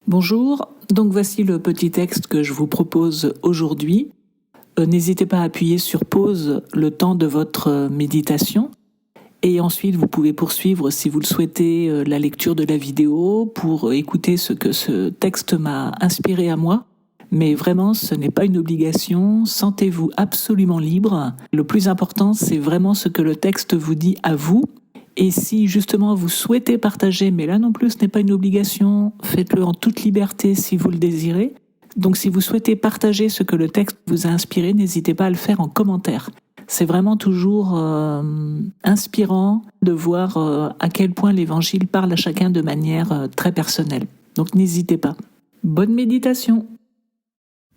Bonjour, donc voici le petit texte que je vous propose aujourd'hui. N'hésitez pas à appuyer sur pause le temps de votre méditation et ensuite vous pouvez poursuivre si vous le souhaitez la lecture de la vidéo pour écouter ce que ce texte m'a inspiré à moi. Mais vraiment, ce n'est pas une obligation, sentez-vous absolument libre. Le plus important, c'est vraiment ce que le texte vous dit à vous. Et si justement vous souhaitez partager, mais là non plus ce n'est pas une obligation, faites-le en toute liberté si vous le désirez. Donc si vous souhaitez partager ce que le texte vous a inspiré, n'hésitez pas à le faire en commentaire. C'est vraiment toujours inspirant de voir à quel point l'Évangile parle à chacun de manière très personnelle. Donc n'hésitez pas. Bonne méditation.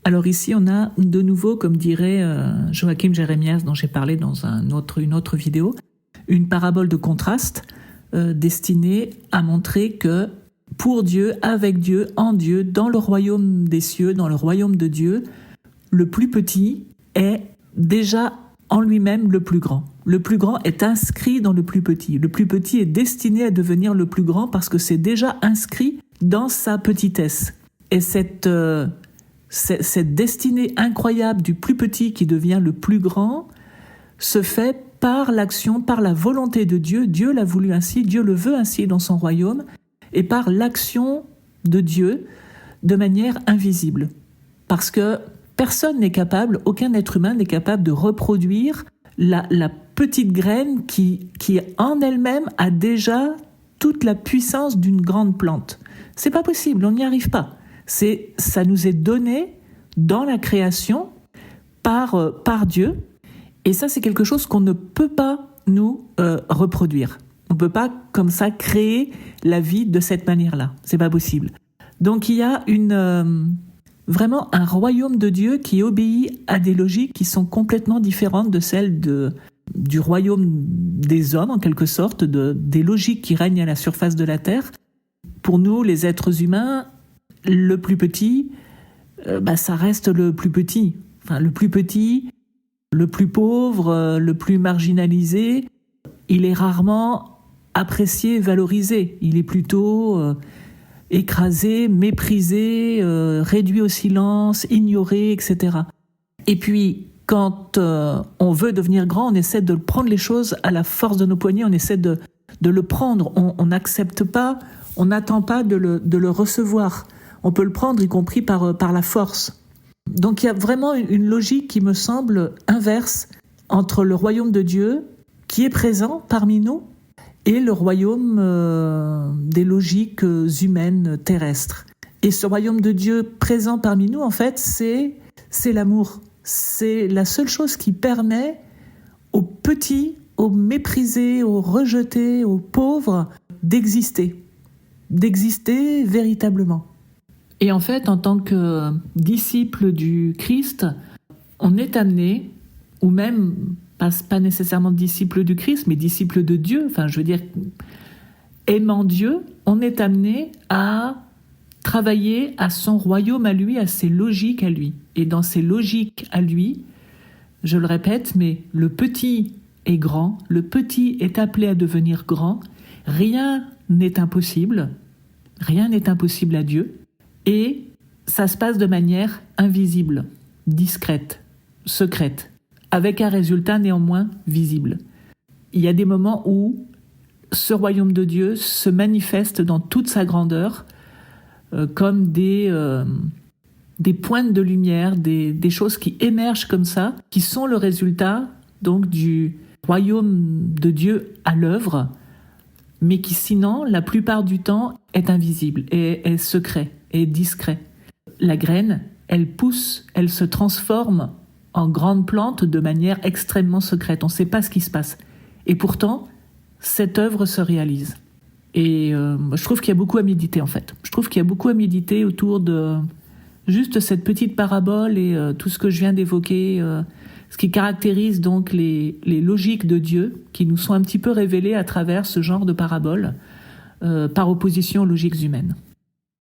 Alors ici on a de nouveau, comme dirait Joachim Jérémias dont j'ai parlé dans une autre vidéo, une parabole de contraste destinée à montrer que pour Dieu, avec Dieu, en Dieu, dans le royaume des cieux, dans le royaume de Dieu, le plus petit est déjà en lui-même le plus grand. Le plus grand est inscrit dans le plus petit. Le plus petit est destiné à devenir le plus grand parce que c'est déjà inscrit dans sa petitesse. Et cette destinée incroyable du plus petit qui devient le plus grand se fait par l'action, par la volonté de Dieu. Dieu l'a voulu ainsi, Dieu le veut ainsi dans son royaume, et par l'action de Dieu de manière invisible. Parce que personne n'est capable, aucun être humain n'est capable de reproduire la petite graine qui en elle-même a déjà toute la puissance d'une grande plante. C'est pas possible, on n'y arrive pas. Ça nous est donné dans la création par Dieu. Et ça, c'est quelque chose qu'on ne peut pas nous reproduire. On ne peut pas, comme ça, créer la vie de cette manière-là. C'est pas possible. Donc, il y a vraiment un royaume de Dieu qui obéit à des logiques qui sont complètement différentes de celles du royaume des hommes, en quelque sorte, des logiques qui règnent à la surface de la terre. Pour nous, les êtres humains, le plus petit, ça reste le plus petit. Enfin, le plus petit, le plus pauvre, le plus marginalisé, il est rarement apprécié, valorisé. Il est plutôt écrasé, méprisé, réduit au silence, ignoré, etc. Et puis, quand on veut devenir grand, on essaie de prendre les choses à la force de nos poignets, on essaie de le prendre. On n'accepte pas, on n'attend pas de le recevoir. On peut le prendre, y compris par la force. Donc il y a vraiment une logique qui me semble inverse entre le royaume de Dieu, qui est présent parmi nous, et le royaume des logiques humaines terrestres. Et ce royaume de Dieu présent parmi nous, en fait, c'est l'amour. C'est la seule chose qui permet aux petits, aux méprisés, aux rejetés, aux pauvres, d'exister véritablement. Et en fait, en tant que disciple du Christ, on est amené, ou même pas nécessairement disciple du Christ, mais disciple de Dieu, enfin je veux dire, aimant Dieu, on est amené à travailler à son royaume à lui, à ses logiques à lui. Et dans ces logiques à lui, je le répète, mais le petit est grand, le petit est appelé à devenir grand, rien n'est impossible à Dieu. Et ça se passe de manière invisible, discrète, secrète, avec un résultat néanmoins visible. Il y a des moments où ce royaume de Dieu se manifeste dans toute sa grandeur, comme des pointes de lumière, des choses qui émergent comme ça, qui sont le résultat donc du royaume de Dieu à l'œuvre, mais qui sinon, la plupart du temps, est invisible et est secret. Et discret. La graine, elle pousse, elle se transforme en grande plante de manière extrêmement secrète. On ne sait pas ce qui se passe. Et pourtant, cette œuvre se réalise. Et je trouve qu'il y a beaucoup à méditer, en fait. Je trouve qu'il y a beaucoup à méditer autour de juste cette petite parabole et tout ce que je viens d'évoquer, ce qui caractérise donc les logiques de Dieu qui nous sont un petit peu révélées à travers ce genre de parabole, par opposition aux logiques humaines.